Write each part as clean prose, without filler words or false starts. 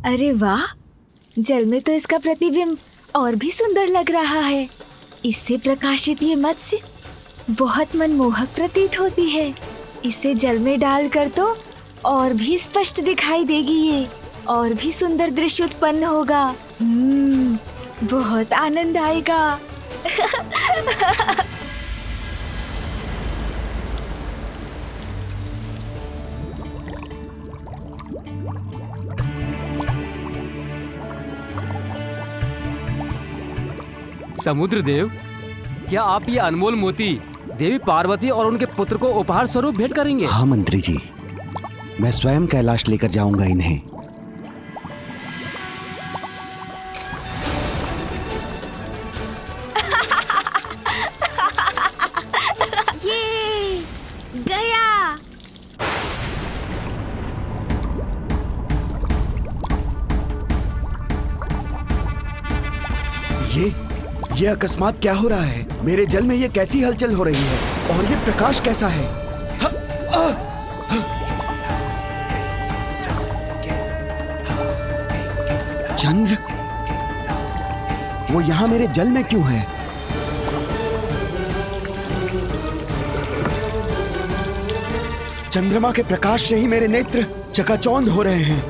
अरे वाह, जल में तो इसका प्रतिबिंब और भी सुंदर लग रहा है। इससे प्रकाशित ये मत्स्य बहुत मनमोहक प्रतीत होती है। इसे जल में डालकर तो और भी स्पष्ट दिखाई देगी ये, और भी सुंदर दृश्य उत्पन्न होगा। बहुत आनंद आएगा। समुद्र देव, क्या आप ये अनमोल मोती देवी पार्वती और उनके पुत्र को उपहार स्वरूप भेंट करेंगे? हाँ मंत्री जी, मैं स्वयं कैलाश लेकर जाऊंगा इन्हें। ये गया। ये अकस्मात क्या हो रहा है? मेरे जल में ये कैसी हलचल हो रही है? और ये प्रकाश कैसा है? चंद्र, वो यहाँ मेरे जल में क्यों है? चंद्रमा के प्रकाश से ही मेरे नेत्र चकाचौंध हो रहे हैं।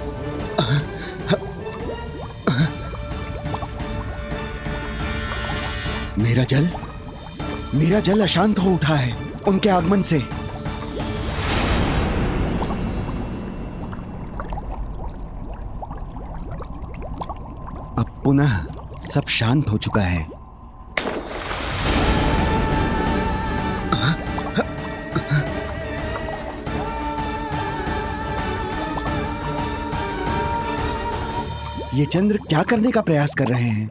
मेरा जल अशांत हो उठा है उनके आगमन से। अब पुनः सब शांत हो चुका है। ये चंद्र क्या करने का प्रयास कर रहे हैं?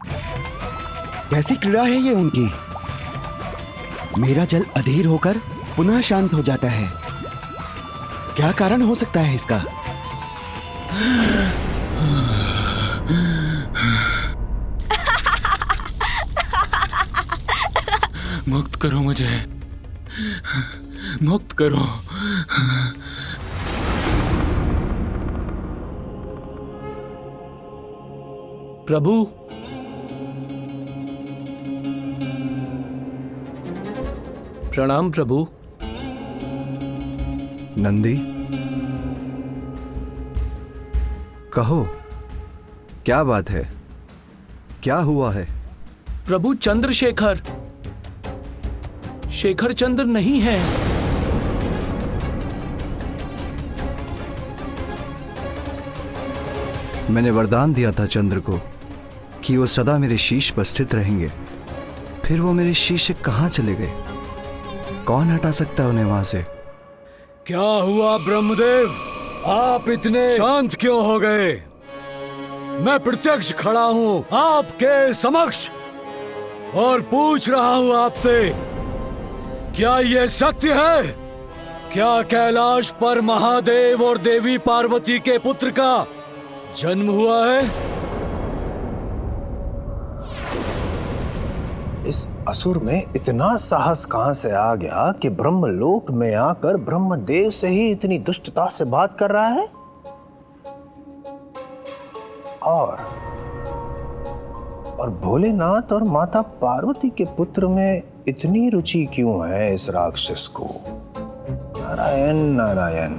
कैसी क्रीड़ा है ये उनकी? मेरा जल अधीर होकर पुनः शांत हो जाता है। क्या कारण हो सकता है इसका? मुक्त करो मुझे, मुक्त करो। प्रभु, प्रणाम प्रभु। नंदी, कहो, क्या बात है? क्या हुआ है? प्रभु, चंद्रशेखर शेखर चंद्र नहीं है। मैंने वरदान दिया था चंद्र को कि वो सदा मेरे शीश पर स्थित रहेंगे। फिर वो मेरे शीश से कहां चले गए? कौन हटा सकता है उन्हें वहां से? क्या हुआ ब्रह्मदेव, आप इतने शांत क्यों हो गए? मैं प्रत्यक्ष खड़ा हूं आपके समक्ष और पूछ रहा हूं आपसे, क्या यह सत्य है? क्या कैलाश पर महादेव और देवी पार्वती के पुत्र का जन्म हुआ है? इस असुर में इतना साहस कहां से आ गया कि ब्रह्मलोक में आकर ब्रह्मदेव से ही इतनी दुष्टता से बात कर रहा है? और भोलेनाथ और माता पार्वती के पुत्र में इतनी रुचि क्यों है इस राक्षस को? नारायण नारायण।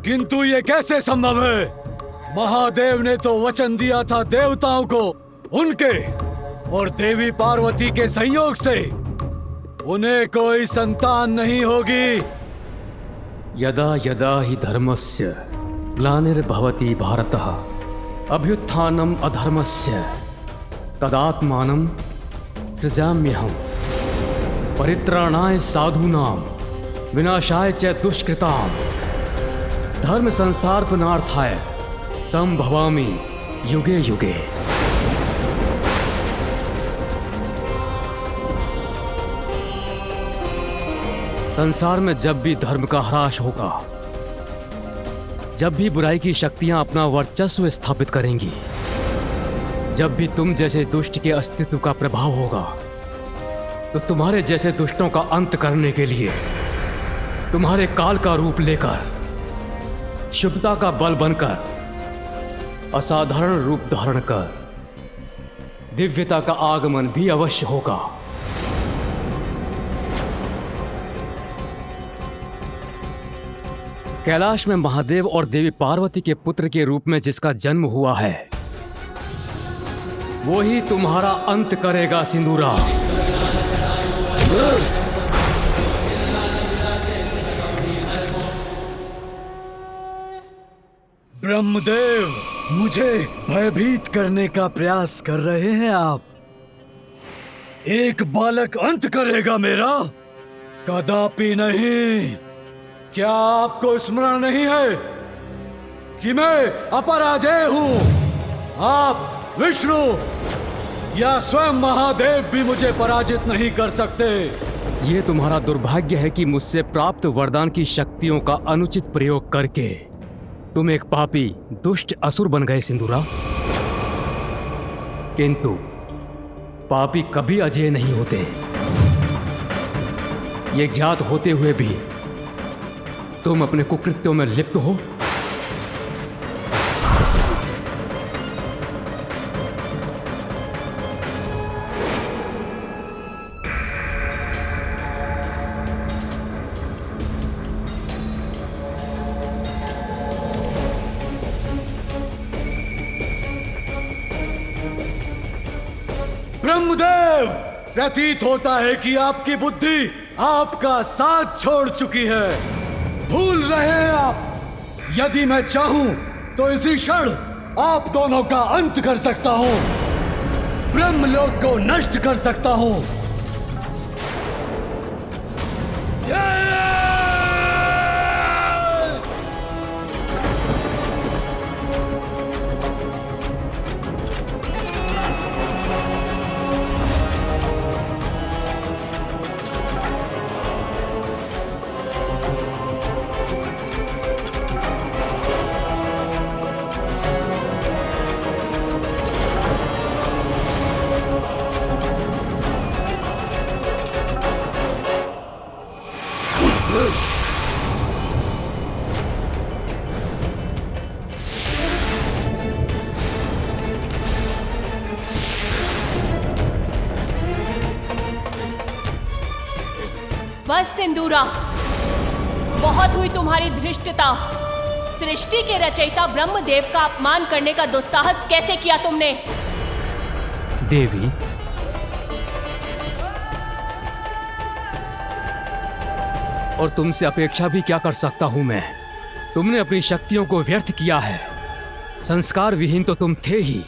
किंतु ये कैसे संभव है? महादेव ने तो वचन दिया था देवताओं को, उनके और देवी पार्वती के संयोग से उन्हें कोई संतान नहीं होगी। यदा यदा हि धर्मस्य ग्लानिर्भवति भारतः अभ्युत्थानम् अधर्मस्य तदात्मानं सृजाम्यहम् परित्राणाय साधूनां विनाशाय च दुष्कृताम् धर्म संस्थापनार्थाय संभवामि युगे युगे। संसार में जब भी धर्म का ह्रास होगा, जब भी बुराई की शक्तियां अपना वर्चस्व स्थापित करेंगी, जब भी तुम जैसे दुष्ट के अस्तित्व का प्रभाव होगा, तो तुम्हारे जैसे दुष्टों का अंत करने के लिए तुम्हारे काल का रूप लेकर, शुभता का बल बनकर, असाधारण रूप धारण कर दिव्यता का आगमन भी अवश्य होगा। कैलाश में महादेव और देवी पार्वती के पुत्र के रूप में जिसका जन्म हुआ है, वो ही तुम्हारा अंत करेगा सिंदूरा। ब्रह्मदेव, मुझे भयभीत करने का प्रयास कर रहे हैं आप। एक बालक अंत करेगा मेरा? कदापि नहीं। क्या आपको स्मरण नहीं है कि मैं अपराजेय हूं? आप विष्णु या स्वयं महादेव भी मुझे पराजित नहीं कर सकते। ये तुम्हारा दुर्भाग्य है कि मुझसे प्राप्त वरदान की शक्तियों का अनुचित प्रयोग करके तुम एक पापी दुष्ट असुर बन गए सिंदूरा। किंतु पापी कभी अजेय नहीं होते। ये ज्ञात होते हुए भी तुम अपने कुकृत्यों में लिप्त हो। ब्रह्मदेव, प्रतीत होता है कि आपकी बुद्धि आपका साथ छोड़ चुकी है। भूल रहे हैं आप। यदि मैं चाहूं तो इसी क्षण आप दोनों का अंत कर सकता हूं, ब्रह्मलोक को नष्ट कर सकता हूं। बस सिंदूरा, बहुत हुई तुम्हारी धृष्टता। सृष्टि के रचयिता ब्रह्मदेव का अपमान करने का दुस्साहस कैसे किया तुमने? देवी, और तुमसे अपेक्षा भी क्या कर सकता हूं मैं? तुमने अपनी शक्तियों को व्यर्थ किया है। संस्कार विहीन तो तुम थे ही,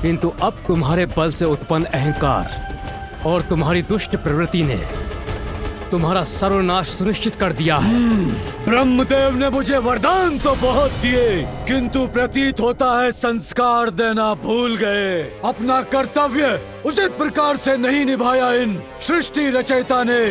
किंतु अब तुम्हारे बल से उत्पन्न अहंकार और तुम्हारी दुष्ट प्रवृत्ति ने तुम्हारा सर्वनाश सुनिश्चित कर दिया है। ब्रह्मदेव ने मुझे वरदान तो बहुत दिए, किंतु प्रतीत होता है संस्कार देना भूल गए। अपना कर्तव्य उचित प्रकार से नहीं निभाया इन सृष्टि रचयिता ने।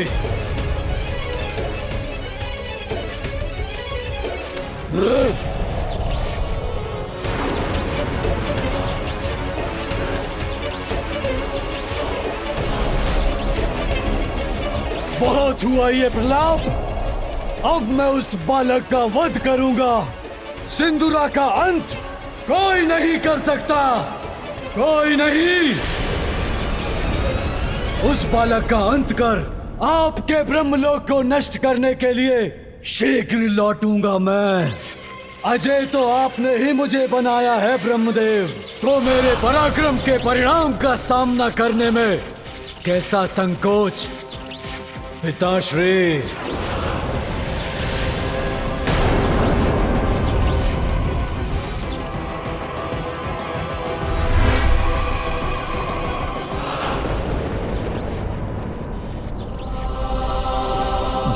बहुत हुआ ये प्रलाप। अब मैं उस बालक का वध करूंगा। सिंदूरा का अंत कोई नहीं कर सकता, कोई नहीं। उस बालक का अंत कर आपके ब्रह्मलोक को नष्ट करने के लिए शीघ्र लौटूंगा मैं। अजय तो आपने ही मुझे बनाया है ब्रह्मदेव, तो मेरे पराक्रम के परिणाम का सामना करने में कैसा संकोच पिताश्री।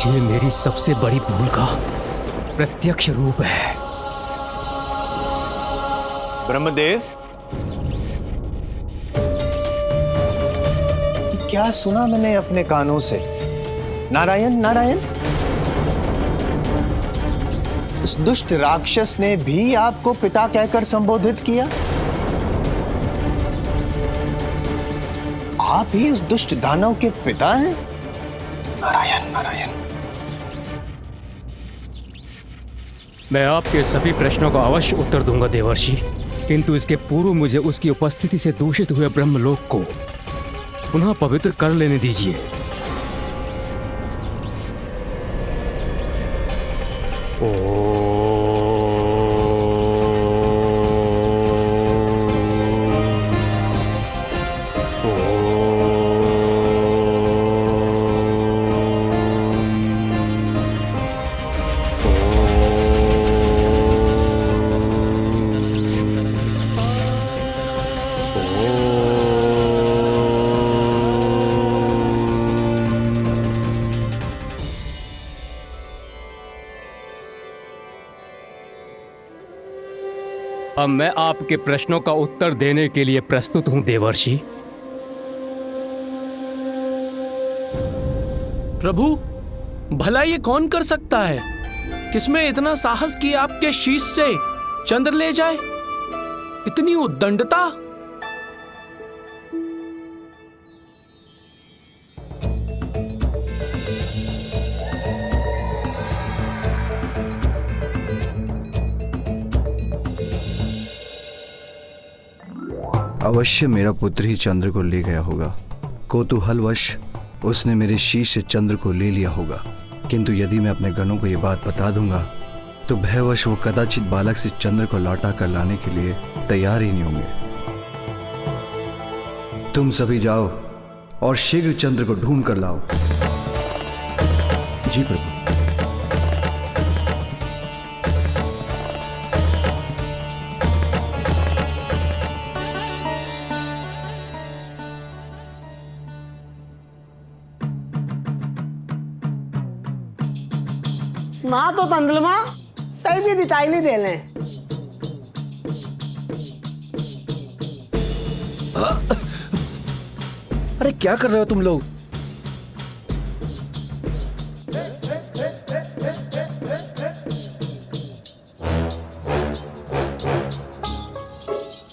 ये मेरी सबसे बड़ी भूल का प्रत्यक्ष रूप है। ब्रह्मदेव, क्या सुना मैंने अपने कानों से? नारायण नारायण। उस दुष्ट राक्षस ने भी आपको पिता कहकर संबोधित किया? आप ही उस दुष्ट दानव के पिता हैं? नारायण नारायण। मैं आपके सभी प्रश्नों का अवश्य उत्तर दूंगा देवर्षि, किंतु इसके पूर्व मुझे उसकी उपस्थिति से दूषित हुए ब्रह्मलोक को पुनः पवित्र कर लेने दीजिए। अब मैं आपके प्रश्नों का उत्तर देने के लिए प्रस्तुत हूं देवर्षि। प्रभु, भला ये कौन कर सकता है? किसमें इतना साहस कि आपके शीश से चंद्र ले जाए? इतनी उद्दंडता? अवश्य मेरा पुत्र ही चंद्र को ले गया होगा। कौतूहलवश उसने मेरे शीश से चंद्र को ले लिया होगा। किंतु यदि मैं अपने गणों को यह बात बता दूंगा तो भयवश वो कदाचित बालक से चंद्र को लौटा कर लाने के लिए तैयार ही नहीं होंगे। तुम सभी जाओ और शीघ्र चंद्र को ढूंढ कर लाओ। जी प्रभु। माँ तो तंदलमा तय भी दिखाई नहीं दे रहे। अरे क्या कर रहे हो तुम लोग?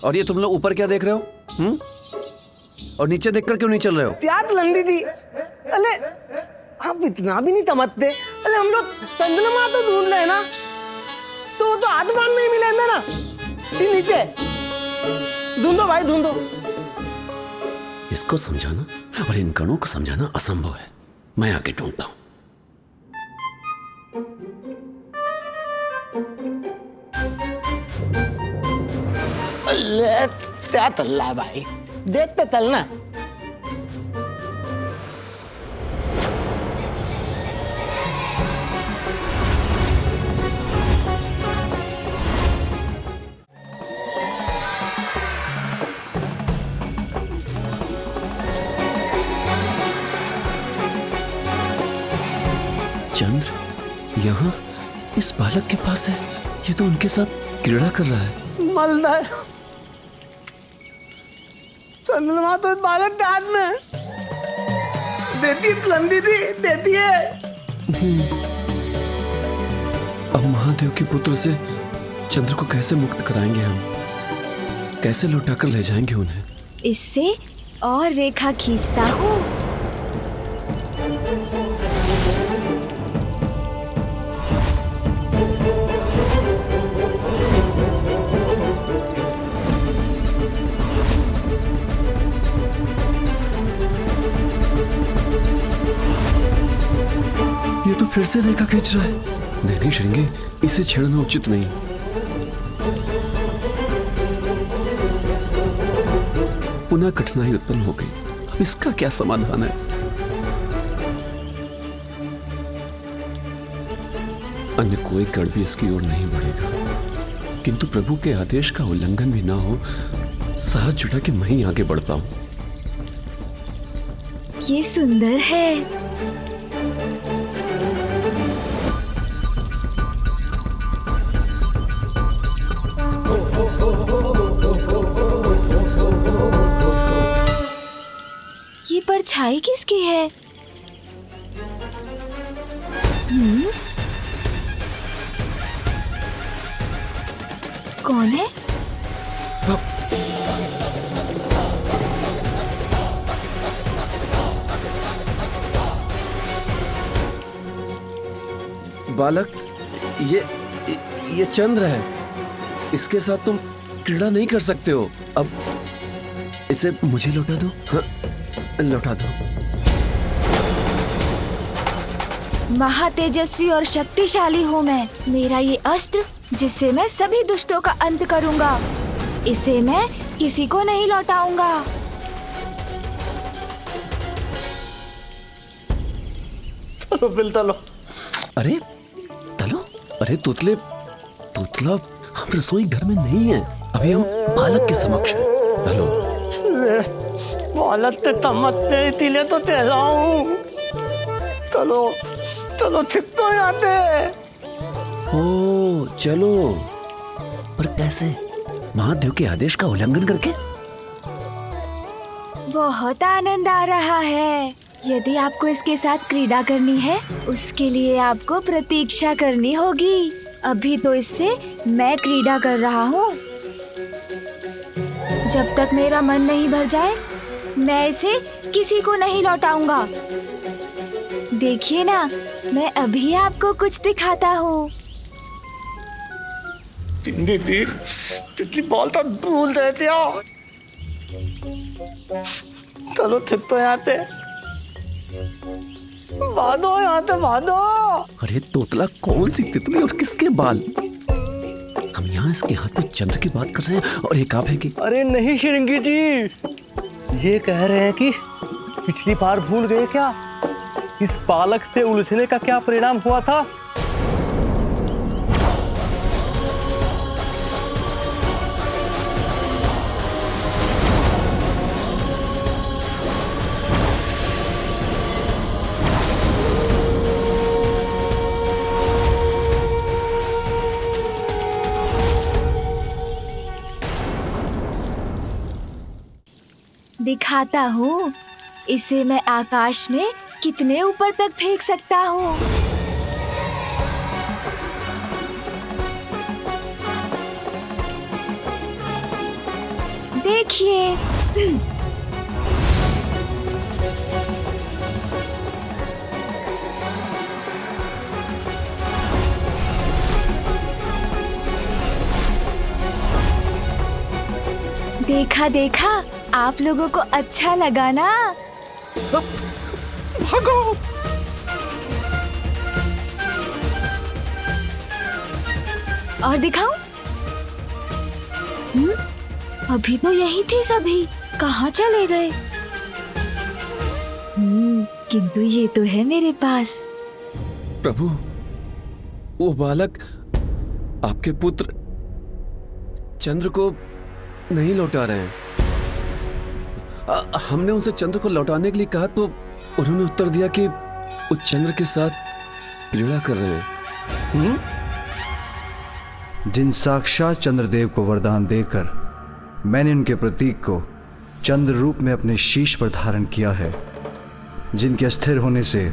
और ये तुम लोग ऊपर क्या देख रहे हो? और नीचे देखकर क्यों नहीं चल रहे हो? त्यात लंदी थी। अरे आप इतना भी नहीं समझते। अरे हम लोग तंदलमा तो ढूंढ रहे हैं ना, तो आसमान में ही मिलेंगे ना। ये नीचे ढूंढो भाई, ढूंढो। इसको समझाना और इन गणों को समझाना असंभव है। मैं आगे ढूंढता हूं। अल्लाह क्या तल्ला है भाई, देखते तलना। चंद्र यहाँ इस बालक के पास है। ये तो उनके साथ क्रीड़ा कर रहा है। मलदार तंदलमा तो इस बालक के हाथ में है। देती लंदी थी, देती है। अब महादेव के पुत्र से चंद्र को कैसे मुक्त कराएंगे हम? कैसे लौटा कर ले जाएंगे उन्हें? इससे और रेखा खींचता हूँ। ये तो फिर से रेखा खींच रहा है। नहीं श्रृंगी, इसे छेड़ना उचित नहीं। पुनः कठिनाई उत्पन्न हो गई। अब इसका क्या समाधान है? अन्य कोई गण भी इसकी ओर नहीं बढ़ेगा, किंतु प्रभु के आदेश का उल्लंघन भी ना हो, साहस जुटा के मैं ही आगे बढ़ पाऊं। ये सुंदर है। ये परछाई किसकी है? कौन है? बालक ये चंद्र है, इसके साथ तुम क्रीड़ा नहीं कर सकते हो। अब इसे मुझे लौटा दो। हाँ, लौटा दो। महातेजस्वी और शक्तिशाली हूँ मैं। मेरा ये अस्त्र जिससे मैं सभी दुष्टों का अंत करूँगा, इसे मैं किसी को नहीं लौटाऊंगा। चलो बिल तलो। अरे तलो, अरे तोतला हम रसोई घर में नहीं है, अभी हम बालक के समक्ष हैं। तलो बालक ते तमत्ते तिले तो तेरा हूँ। चलो चलो ठीक तो आते। ओ चलो, पर कैसे? महादेव के आदेश का उल्लंघन करके? बहुत आनंद आ रहा है। यदि आपको इसके साथ क्रीड़ा करनी है, उसके लिए आपको प्रतीक्षा करनी होगी। अभी तो इससे मैं क्रीड़ा कर रहा हूँ। जब तक मेरा मन नहीं भर जाए, मैं इसे किसी को नहीं लौटाऊंगा। देखिए ना, मैं अभी आपको कुछ दिखाता हूँ। तितली बोलता भूल जाते हो। चलो ठीक तो आते। भादो यहाँ से भादो। अरे तोतला, कौन सी तितली और किसके बाल? हम यहाँ इसके हाथ में चंद्र की बात कर रहे हैं और ये काप है कि? अरे नहीं श्रृंगी जी, ये कह रहे हैं कि पिछली बार भूल गए क्या, इस बालक से उलझने का क्या परिणाम हुआ था? दिखाता हूँ, इसे मैं आकाश में कितने ऊपर तक फेंक सकता हूँ। देखिए। देखा देखा, आप लोगों को अच्छा लगा ना? भागो! और दिखाऊं? अभी तो यही थे सभी, कहाँ चले गए? किंतु ये तो है मेरे पास। प्रभु, वो बालक आपके पुत्र चंद्र को नहीं लौटा रहे हैं। हमने उनसे चंद्र को लौटाने के लिए कहा तो उन्होंने उत्तर दिया कि वो चंद्र के साथ क्रीड़ा कर रहे हैं। जिन साक्षात चंद्रदेव को वरदान देकर मैंने उनके प्रतीक को चंद्र रूप में अपने शीश पर धारण किया है, जिनके अस्थिर होने से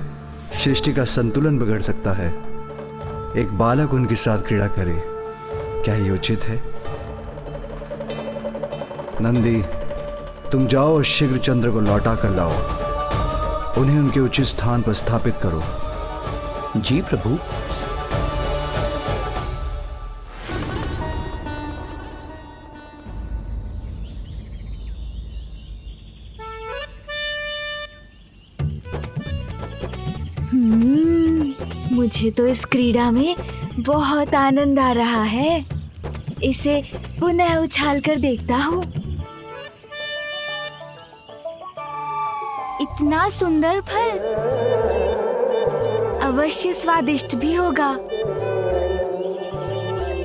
सृष्टि का संतुलन बिगड़ सकता है, एक बालक उनके साथ क्रीड़ा करे, क्या ये उचित है? नंदी, तुम जाओ और शीघ्र चंद्र को लौटा कर लाओ। उन्हें उनके उचित स्थान पर स्थापित करो। जी प्रभु। मुझे तो इस क्रीड़ा में बहुत आनंद आ रहा है। इसे पुनः उछाल कर देखता हूँ। इतना सुंदर फल, अवश्य स्वादिष्ट भी होगा।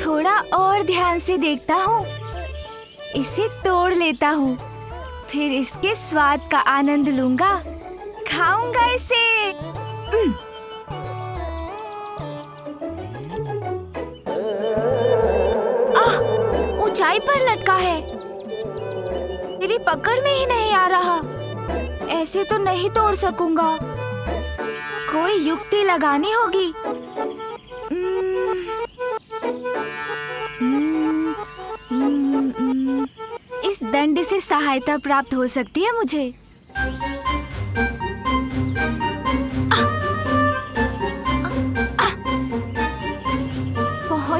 थोड़ा और ध्यान से देखता हूँ। इसे तोड़ लेता हूँ, फिर इसके स्वाद का आनंद लूंगा, खाऊंगा इसे। ऊंचाई पर लटका है, मेरी पकड़ में ही नहीं आ रहा। ऐसे तो नहीं तोड़ सकूंगा, कोई युक्ति लगानी होगी। इस दंड से सहायता प्राप्त हो सकती है मुझे।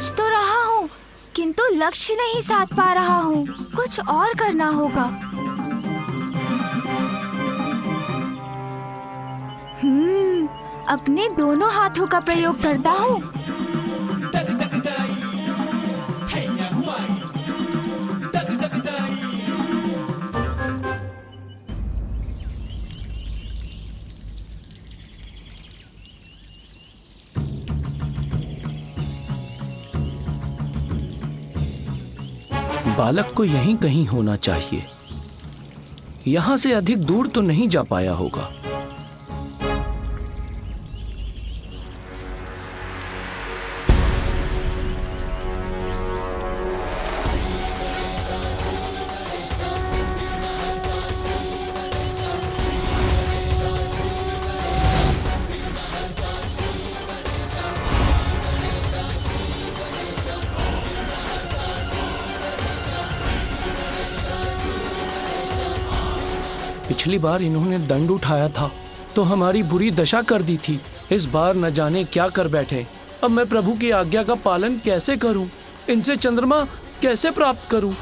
सोच तो रहा हूँ, किंतु लक्ष्य नहीं साध पा रहा हूँ। कुछ और करना होगा। अपने दोनों हाथों का प्रयोग करता हूँ। बालक को यहीं कहीं होना चाहिए। यहां से अधिक दूर तो नहीं जा पाया होगा। पिछली बार इन्होंने दंड उठाया था तो हमारी बुरी दशा कर दी थी। इस बार न जाने क्या कर बैठे। अब मैं प्रभु की आज्ञा का पालन कैसे करूं? इनसे चंद्रमा कैसे प्राप्त करूं?